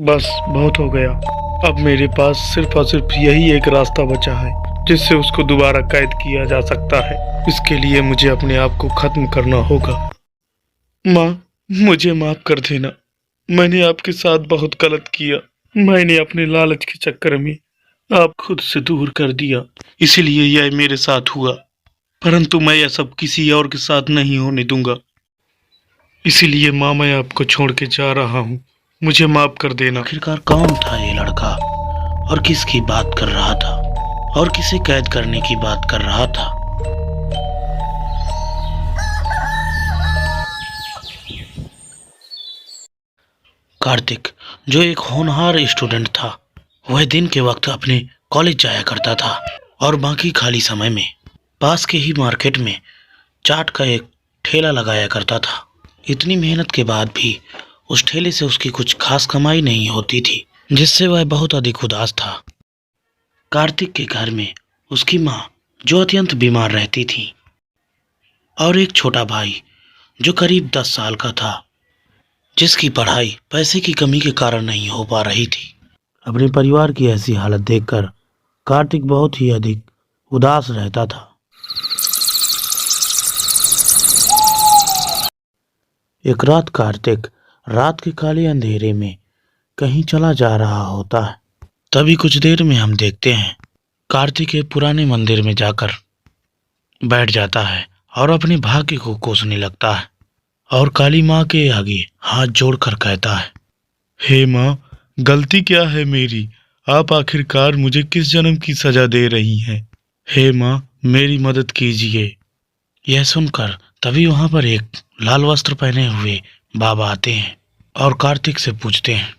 बस बहुत हो गया। अब मेरे पास सिर्फ और सिर्फ यही एक रास्ता बचा है जिससे उसको दोबारा कैद किया जा सकता है। इसके लिए मुझे अपने आप को खत्म करना होगा। माँ, मुझे माफ कर देना। मैंने आपके साथ बहुत गलत किया। मैंने अपने लालच के चक्कर में आप खुद से दूर कर दिया, इसीलिए यह मेरे साथ हुआ। परंतु मैं यह सब किसी और के साथ नहीं होने दूंगा। इसीलिए माँ, मैं आपको छोड़ के जा रहा हूँ। मुझे माफ कर देना। आखिरकार कौन था ये लड़का और किसकी बात कर रहा था और किसे कैद करने की बात कर रहा था? कार्तिक, जो एक होनहार स्टूडेंट था, वह दिन के वक्त अपने कॉलेज जाया करता था और बाकी खाली समय में पास के ही मार्केट में चाट का एक ठेला लगाया करता था। इतनी मेहनत के बाद भी उस ठेले से उसकी कुछ खास कमाई नहीं होती थी, जिससे वह बहुत अधिक उदास था। कार्तिक के घर में उसकी माँ, जो अत्यंत बीमार रहती थी, और एक छोटा भाई जो करीब 10 साल का था, जिसकी पढ़ाई पैसे की कमी के कारण नहीं हो पा रही थी। अपने परिवार की ऐसी हालत देखकर कार्तिक बहुत ही अधिक उदास रहता था। एक रात कार्तिक रात के काले अंधेरे में कहीं चला जा रहा होता है। तभी कुछ देर में हम देखते हैं कार्तिक एक पुराने मंदिर में जाकर बैठ जाता है और अपने भाग्य को कोसने लगता है और काली माँ के आगे हाथ जोड़कर कहता है, हे माँ, गलती क्या है मेरी? आप आखिरकार मुझे किस जन्म की सजा दे रही हैं? हे माँ, मेरी मदद कीजिए। यह सुनकर तभी वहां पर एक लाल वस्त्र पहने हुए बाबा आते हैं और कार्तिक से पूछते हैं,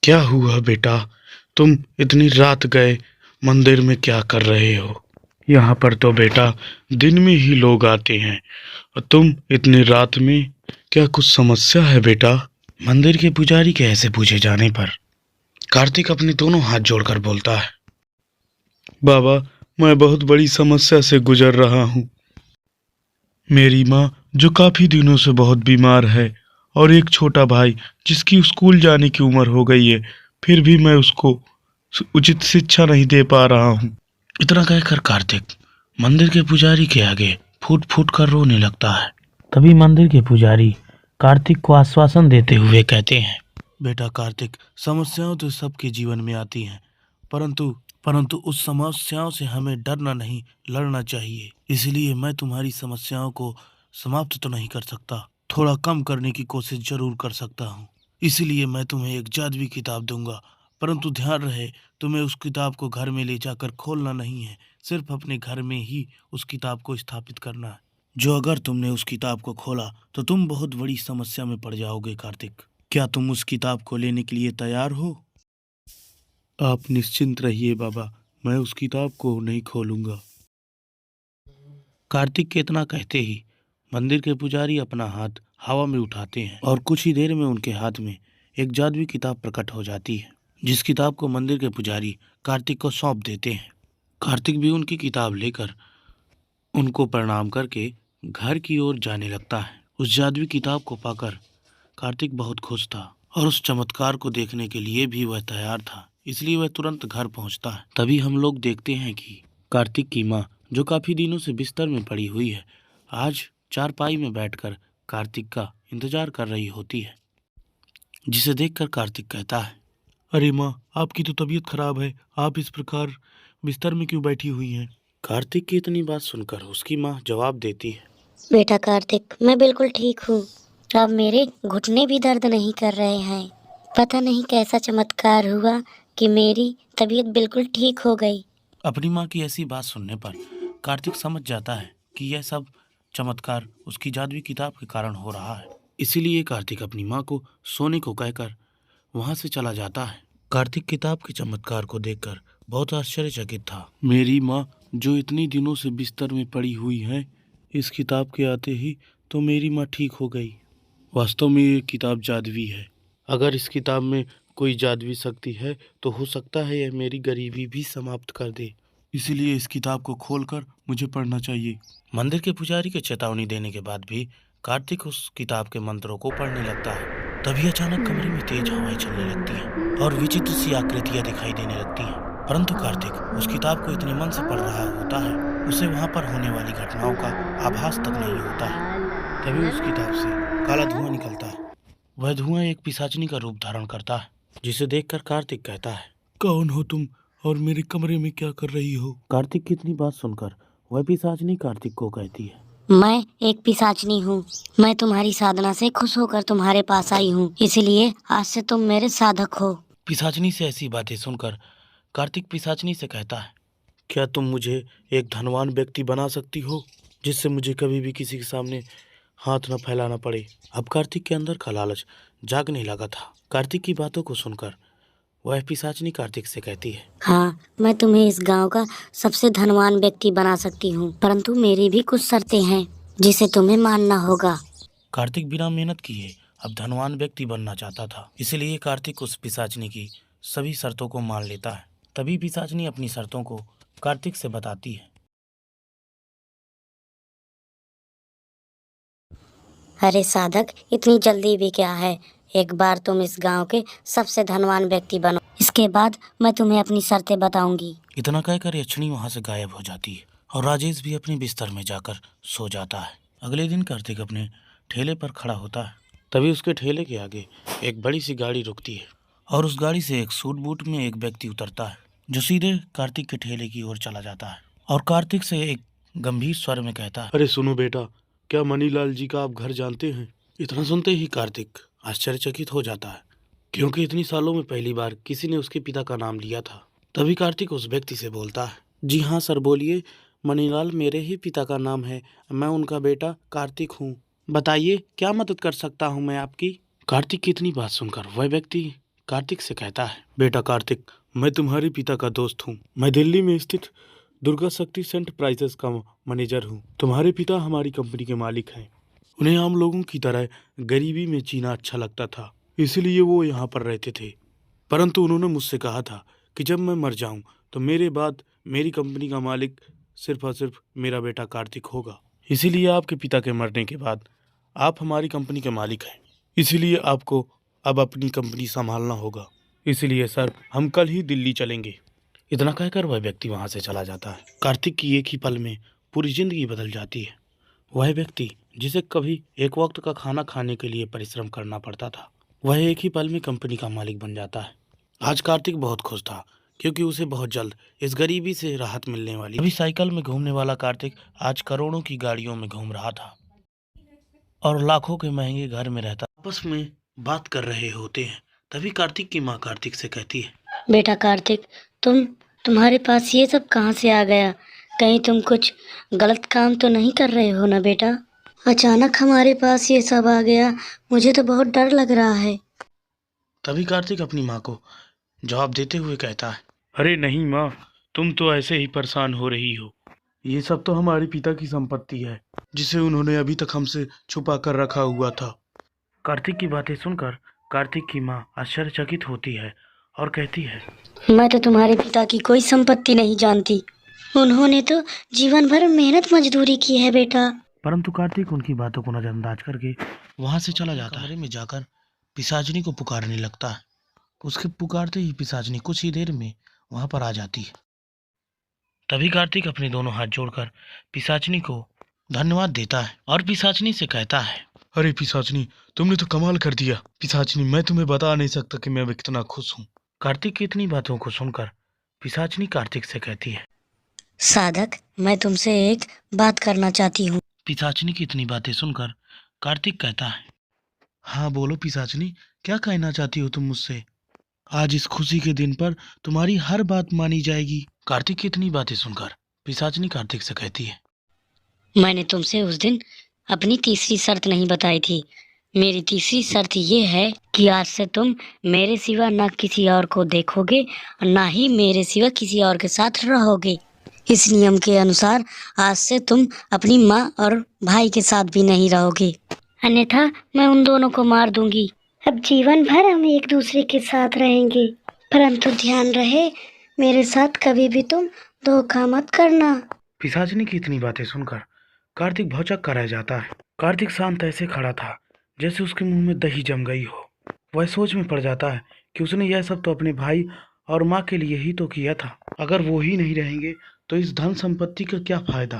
क्या हुआ बेटा? तुम इतनी रात गए मंदिर में क्या कर रहे हो? यहाँ पर तो बेटा दिन में ही लोग आते हैं और तुम इतनी रात में, क्या कुछ समस्या है बेटा? मंदिर के पुजारी के ऐसे पूछे जाने पर कार्तिक अपने दोनों हाथ जोड़कर बोलता है, बाबा, मैं बहुत बड़ी समस्या से गुजर रहा हूँ। मेरी माँ, जो काफी दिनों से बहुत बीमार है, और एक छोटा भाई जिसकी स्कूल जाने की उम्र हो गई है, फिर भी मैं उसको उचित शिक्षा नहीं दे पा रहा हूँ। इतना कहकर कार्तिक मंदिर के पुजारी के आगे फूट फूट कर रोने लगता है। तभी मंदिर के पुजारी कार्तिक को आश्वासन देते हुए कहते हैं, बेटा कार्तिक, समस्याएं तो सबके जीवन में आती हैं, परंतु उस समस्याओं से हमें डरना नहीं, लड़ना चाहिए। इसलिए मैं तुम्हारी समस्याओं को समाप्त तो नहीं कर सकता, थोड़ा कम करने की कोशिश जरूर कर सकता हूँ। इसलिए मैं तुम्हें एक जादुई किताब दूंगा, परंतु ध्यान रहे, तुम्हें उस किताब को घर में ले जाकर खोलना नहीं है, सिर्फ अपने घर में ही उस किताब को स्थापित करना है। जो अगर तुमने उस किताब को खोला तो तुम बहुत बड़ी समस्या में पड़ जाओगे। कार्तिक, क्या तुम उस किताब को लेने के लिए तैयार हो? आप निश्चिंत रहिए बाबा, मैं उस किताब को नहीं खोलूंगा। कार्तिक के इतना कहते ही मंदिर के पुजारी अपना हाथ हवा में उठाते हैं और कुछ ही देर में उनके हाथ में एक जादुई किताब प्रकट हो जाती है, जिस किताब को मंदिर के पुजारी कार्तिक को सौंप देते हैं। कार्तिक भी उनकी किताब लेकर उनको प्रणाम करके घर की ओर जाने लगता है। उस जादुई किताब को पाकर कार्तिक बहुत खुश था और उस चमत्कार को देखने के लिए भी वह तैयार था, इसलिए वह तुरंत घर पहुंचता है। तभी हम लोग देखते हैं कि कार्तिक की माँ, जो काफी दिनों से बिस्तर में पड़ी हुई है, आज चारपाई में बैठकर कार्तिक का इंतजार कर रही होती है, जिसे देखकर कार्तिक कहता है, अरे माँ, आपकी तो तबीयत खराब है, आप इस प्रकार बिस्तर में क्यों बैठी हुई हैं? कार्तिक की इतनी बात सुनकर उसकी माँ जवाब देती है, बेटा कार्तिक, मैं बिल्कुल ठीक हूँ। अब मेरे घुटने भी दर्द नहीं कर रहे हैं। पता नहीं कैसा चमत्कार हुआ कि मेरी तबीयत बिल्कुल ठीक हो गई। अपनी माँ की ऐसी बात सुनने पर कार्तिक समझ जाता है कि यह सब चमत्कार उसकी जादुई किताब के कारण हो रहा है। इसीलिए कार्तिक अपनी माँ को सोने को कहकर वहां से चला जाता है। कार्तिक किताब के चमत्कार को देखकर बहुत आश्चर्यचकित था। मेरी माँ, जो इतनी दिनों से बिस्तर में पड़ी हुई है, इस किताब के आते ही तो मेरी माँ ठीक हो गई। वास्तव में ये किताब जादुई है। अगर इस किताब में कोई जादुई शक्ति है तो हो सकता है यह मेरी गरीबी भी समाप्त कर दे। इसीलिए इस किताब को खोलकर मुझे पढ़ना चाहिए। मंदिर के पुजारी के चेतावनी देने के बाद भी कार्तिक उस किताब के मंत्रों को पढ़ने लगता है तभी अचानक कमरे में तेज हवाएं चलने लगती हैं और विचित्र सी आकृतियां दिखाई देने लगती हैं। परंतु कार्तिक उस किताब को इतने मन से पढ़ रहा होता है, उसे वहां पर होने वाली घटनाओं का आभास तक नहीं होता है। तभी उस किताब से काला धुआं निकलता है। वह धुआं एक पिशाचिनी का रूप धारण करता है, जिसे देखकर कार्तिक कहता है, कौन हो तुम और मेरे कमरे में क्या कर रही हो? कार्तिक की इतनी बात सुनकर वह पिशाचिनी कार्तिक को कहती है, मैं एक पिशाचनी हूँ। मैं तुम्हारी साधना से खुश होकर तुम्हारे पास आई हूँ, इसलिए आज से तुम मेरे साधक हो। पिशाचिनी से ऐसी बातें सुनकर कार्तिक पिशाचिनी से कहता है, क्या तुम मुझे एक धनवान व्यक्ति बना सकती हो, जिससे मुझे कभी भी किसी के सामने हाथ न फैलाना पड़े? अब कार्तिक के अंदर का लालच जागने लगा था। कार्तिक की बातों को सुनकर वह पिशाचिनी कार्तिक से कहती है, हाँ, मैं तुम्हें इस गांव का सबसे धनवान व्यक्ति बना सकती हूँ, परंतु मेरी भी कुछ शर्तें हैं जिसे तुम्हें मानना होगा। कार्तिक बिना मेहनत किए अब धनवान व्यक्ति बनना चाहता था, इसलिए कार्तिक उस पिशाचिनी की सभी शर्तों को मान लेता है। तभी पिशाचिनी अपनी शर्तों को कार्तिक से बताती है। अरे साधक, इतनी जल्दी भी क्या है? एक बार तुम इस गांव के सबसे धनवान व्यक्ति बनो, इसके बाद मैं तुम्हें अपनी शर्तें बताऊंगी। इतना कहकर यक्षिणी वहां से गायब हो जाती है और राजेश भी अपने बिस्तर में जाकर सो जाता है। अगले दिन कार्तिक अपने ठेले पर खड़ा होता है। तभी उसके ठेले के आगे एक बड़ी सी गाड़ी रुकती है और उस गाड़ी से एक सूट बूट में एक व्यक्ति उतरता है, जो सीधे कार्तिक के ठेले की ओर चला जाता है और कार्तिक से एक गंभीर स्वर में कहता है, अरे सुनो बेटा, क्या मनीलाल जी का आप घर जानते हैं? इतना सुनते ही कार्तिक आश्चर्यचकित हो जाता है, क्योंकि इतनी सालों में पहली बार किसी ने उसके पिता का नाम लिया था। तभी कार्तिक उस व्यक्ति से बोलता है, जी हाँ सर, बोलिए। मनीलाल मेरे ही पिता का नाम है, मैं उनका बेटा कार्तिक हूँ। बताइए क्या मदद कर सकता हूँ मैं आपकी? कार्तिक की इतनी बात सुनकर वह व्यक्ति कार्तिक से कहता है, बेटा कार्तिक, मैं तुम्हारे पिता का दोस्त हूँ। मैं दिल्ली में स्थित दुर्गा शक्ति एंटरप्राइजेस का मैनेजर हूँ। तुम्हारे पिता हमारी कंपनी के मालिक हैं। उन्हें आम लोगों की तरह गरीबी में जीना अच्छा लगता था, इसलिए वो यहाँ पर रहते थे। परंतु उन्होंने मुझसे कहा था कि जब मैं मर जाऊं तो मेरे बाद मेरी कंपनी का मालिक सिर्फ और सिर्फ मेरा बेटा कार्तिक होगा। इसीलिए आपके पिता के मरने के बाद आप हमारी कंपनी के मालिक हैं, इसीलिए आपको अब अपनी कंपनी संभालना होगा। इसलिए सर, हम कल ही दिल्ली चलेंगे। इतना कहकर वह व्यक्ति वहां से चला जाता है। कार्तिक की एक ही पल में पूरी जिंदगी बदल जाती है। वह व्यक्ति जिसे कभी एक वक्त का खाना खाने के लिए परिश्रम करना पड़ता था, वह एक ही पल में कंपनी का मालिक बन जाता है। आज कार्तिक बहुत खुश था, क्योंकि उसे बहुत जल्द इस गरीबी से राहत मिलने वाली। अभी साइकिल में घूमने वाला कार्तिक आज करोड़ों की गाड़ियों में घूम रहा था और लाखों के महंगे घर में रहता। आपस में बात कर रहे होते हैं। तभी कार्तिक की माँ कार्तिक से कहती है, बेटा कार्तिक, तुम्हारे पास ये सब कहाँ से आ गया? कहीं तुम कुछ गलत काम तो नहीं कर रहे हो ना बेटा? अचानक हमारे पास ये सब आ गया, मुझे तो बहुत डर लग रहा है। तभी कार्तिक अपनी माँ को जवाब देते हुए कहता है, अरे नहीं माँ, तुम तो ऐसे ही परेशान हो रही हो। ये सब तो हमारे पिता की संपत्ति है, जिसे उन्होंने अभी तक हमसे छुपा कर रखा हुआ था। कार्तिक की बातें सुनकर कार्तिक की माँ आश्चर्यचकित होती है और कहती है, मैं तो तुम्हारे पिता की कोई संपत्ति नहीं जानती। उन्होंने तो जीवन भर मेहनत मजदूरी की है बेटा। परंतु कार्तिक उनकी बातों को नजरअंदाज करके वहां से चला जाता है। कमरे में जाकर पिशाचिनी को पुकारने लगता है। उसके पुकारते ही पिशाचिनी कुछ ही देर में वहां पर आ जाती है। तभी कार्तिक अपने दोनों हाथ जोड़कर पिशाचिनी को धन्यवाद देता है और पिशाचिनी से कहता है, अरे पिशाचिनी, तुमने तो कमाल कर दिया। पिशाचिनी, मैं तुम्हें बता नहीं सकता कि मैं कितना खुश हूँ। कार्तिक की इतनी बातों को सुनकर पिशाचिनी कार्तिक से कहती है, साधक, मैं तुमसे एक बात करना चाहती हूँ। पिशाचिनी की इतनी बातें सुनकर कार्तिक कहता है, हाँ बोलो पिशाचिनी, क्या कहना चाहती हो तुम मुझसे? आज इस खुशी के दिन पर तुम्हारी हर बात मानी जाएगी। कार्तिक की इतनी बातें सुनकर पिशाचिनी कार्तिक से कहती है, मैंने तुमसे उस दिन अपनी तीसरी शर्त नहीं बताई थी। मेरी तीसरी शर्त ये है कि आज से तुम मेरे सिवा ना किसी और को देखोगे और ना ही मेरे सिवा किसी और के साथ रहोगे। इस नियम के अनुसार आज से तुम अपनी माँ और भाई के साथ भी नहीं रहोगे, अन्यथा मैं उन दोनों को मार दूंगी। अब जीवन भर हम एक दूसरे के साथ रहेंगे, परंतु ध्यान रहे मेरे साथ कभी भी तुम धोखा मत करना। पिशाचिनी की इतनी बातें सुनकर कार्तिक भौचक्का रह जाता है। कार्तिक शांत ऐसे खड़ा था जैसे उसके मुंह में दही जम गई हो। वह सोच में पड़ जाता है कि उसने यह सब तो अपने भाई और माँ के लिए ही तो किया था। अगर वो ही नहीं रहेंगे तो इस धन संपत्ति का क्या फायदा।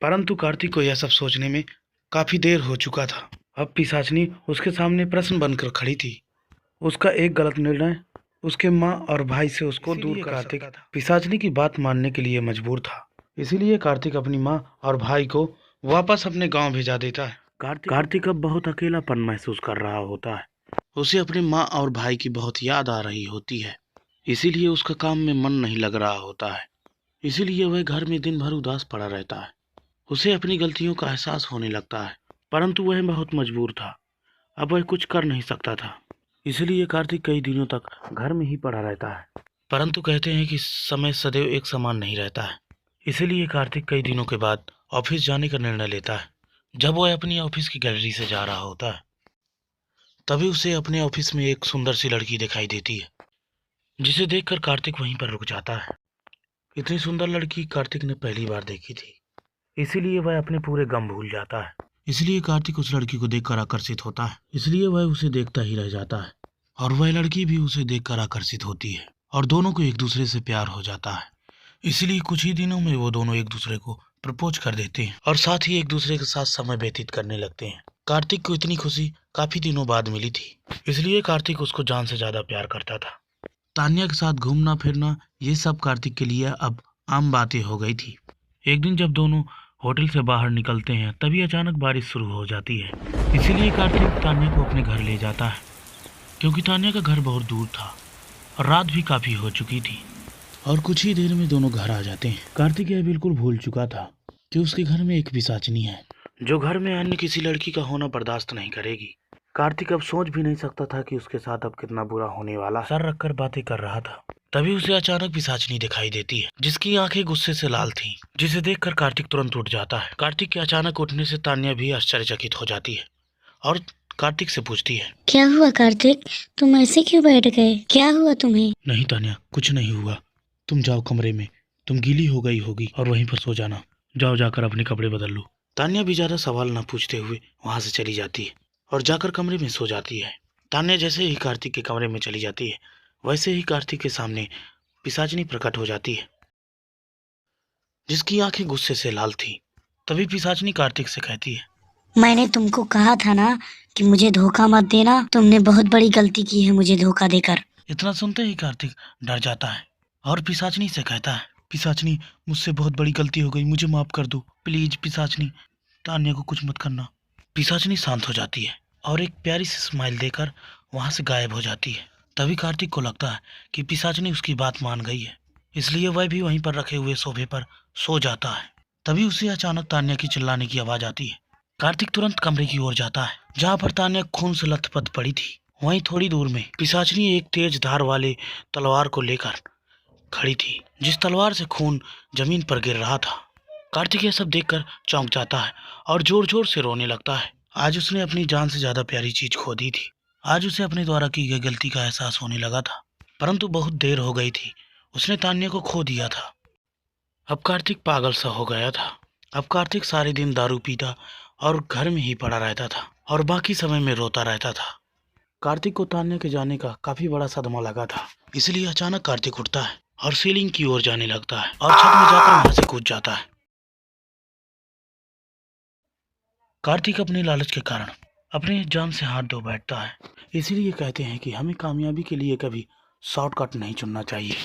परंतु कार्तिक को यह सब सोचने में काफी देर हो चुका था। अब पिशाचनी उसके सामने प्रश्न बनकर खड़ी थी। उसका एक गलत निर्णय उसके माँ और भाई से उसको दूर कर सकता था। पिशाचनी की बात मानने के लिए मजबूर था। इसीलिए कार्तिक अपनी माँ और भाई को वापस अपने गांव भेजा देता है। कार्तिक अब बहुत अकेलापन महसूस कर रहा होता है। उसे अपनी माँ और भाई की बहुत याद आ रही होती है। इसीलिए उसका काम में मन नहीं लग रहा होता है। इसीलिए वह घर में दिन भर उदास पड़ा रहता है। उसे अपनी गलतियों का एहसास होने लगता है, परंतु वह बहुत मजबूर था। अब वह कुछ कर नहीं सकता था। इसलिए कार्तिक कई दिनों तक घर में ही पड़ा रहता है। परंतु कहते हैं कि समय सदैव एक समान नहीं रहता है। इसीलिए कार्तिक कई दिनों के बाद ऑफिस जाने का निर्णय लेता है। जब वह अपनी ऑफिस की गैलरी से जा रहा होता है, तभी उसे अपने ऑफिस में एक सुंदर सी लड़की दिखाई देती है, जिसे देखकर कार्तिक वहीं पर रुक जाता है। इतनी सुंदर लड़की कार्तिक ने पहली बार देखी थी, इसीलिए वह अपने पूरे गम भूल जाता है। इसलिए कार्तिक उस लड़की को देखकर आकर्षित होता है। इसलिए वह उसे देखता ही रह जाता है और वह लड़की भी उसे देखकर आकर्षित होती है और दोनों को एक दूसरे से प्यार हो जाता है। इसलिए कुछ ही दिनों में वो दोनों एक दूसरे को प्रपोज कर देते हैं और साथ ही एक दूसरे के साथ समय व्यतीत करने लगते हैं। कार्तिक को इतनी खुशी काफी दिनों बाद मिली थी, इसलिए कार्तिक उसको जान से ज्यादा प्यार करता था। तान्या के साथ घूमना फिरना ये सब कार्तिक के लिए अब आम बातें हो गई थी। एक दिन जब दोनों होटल से बाहर निकलते हैं, तभी अचानक बारिश शुरू हो जाती है। इसीलिए कार्तिक तान्या को अपने घर ले जाता है, क्योंकि तान्या का घर बहुत दूर था और रात भी काफी हो चुकी थी। और कुछ ही देर में दोनों घर आ जाते हैं। कार्तिक यह बिल्कुल भूल चुका था कि उसके घर में एक पिशाचनी है, जो घर में अन्य किसी लड़की का होना बर्दाश्त नहीं करेगी। कार्तिक अब सोच भी नहीं सकता था कि उसके साथ अब कितना बुरा होने वाला। सर रखकर बातें कर रहा था, तभी उसे अचानक पिशाचनी दिखाई देती है, जिसकी आंखें गुस्से से लाल थीं, जिसे देखकर कार्तिक तुरंत उठ जाता है। कार्तिक के अचानक उठने से तान्या भी आश्चर्यचकित हो जाती है और कार्तिक से पूछती है, क्या हुआ कार्तिक, तुम ऐसे क्यों बैठ गए? क्या हुआ तुम्हें? नहीं तान्या, कुछ नहीं हुआ। तुम जाओ कमरे में, तुम गीली हो गई होगी और वहीं पर सो जाना। जाओ, जाकर अपने कपड़े बदल लो। तान्या भी ज्यादा सवाल न पूछते हुए वहां से चली जाती है और जाकर कमरे में सो जाती है। तान्या जैसे ही कार्तिक के कमरे में चली जाती है, वैसे ही कार्तिक के सामने पिशाचनी प्रकट हो जाती है, जिसकी आंखें गुस्से से लाल थी। तभी पिशाचनी कार्तिक से कहती है, मैंने तुमको कहा था ना कि मुझे धोखा मत देना। तुमने बहुत बड़ी गलती की है मुझे धोखा देकर। इतना सुनते ही कार्तिक डर जाता है और पिशाचनी से कहता है, पिशाचनी, मुझसे बहुत बड़ी गलती हो गई, मुझे माफ कर दो प्लीज। पिशाचनी, तान्या को कुछ मत करना। पिशाचनी शांत हो जाती है और एक प्यारी सी स्माइल देकर वहां से गायब हो जाती है। तभी कार्तिक को लगता है कि पिशाचनी उसकी बात मान गई है, इसलिए वह भी वहीं पर रखे हुए सोफे पर सो जाता है। तभी उसे अचानक तान्या की चिल्लाने की आवाज आती है। कार्तिक तुरंत कमरे की ओर जाता है, जहाँ पर तान्या खून से लथपथ पड़ी थी। वहीं थोड़ी दूर में पिशाचनी एक तेज धार वाले तलवार को लेकर खड़ी थी, जिस तलवार से खून जमीन पर गिर रहा था। कार्तिक यह सब देखकर चौंक जाता है और जोर जोर से रोने लगता है। आज उसने अपनी जान से ज्यादा प्यारी चीज खो दी थी। आज उसे अपने द्वारा की गई गलती का एहसास होने लगा था, परंतु बहुत देर हो गई थी। उसने तान्या को खो दिया था। अब कार्तिक पागल सा हो गया था। अब कार्तिक सारे दिन दारू पीता और घर में ही पड़ा रहता था और बाकी समय में रोता रहता था। कार्तिक को तान्या के जाने का काफी बड़ा सदमा लगा था, इसलिए अचानक कार्तिक उठता है और सीलिंग की ओर जाने लगता है और छत में जाकर वहां से कूद जाता है। कार्तिक अपने लालच के कारण अपने जान से हाथ धो बैठता है। इसीलिए कहते हैं कि हमें कामयाबी के लिए कभी शॉर्टकट नहीं चुनना चाहिए।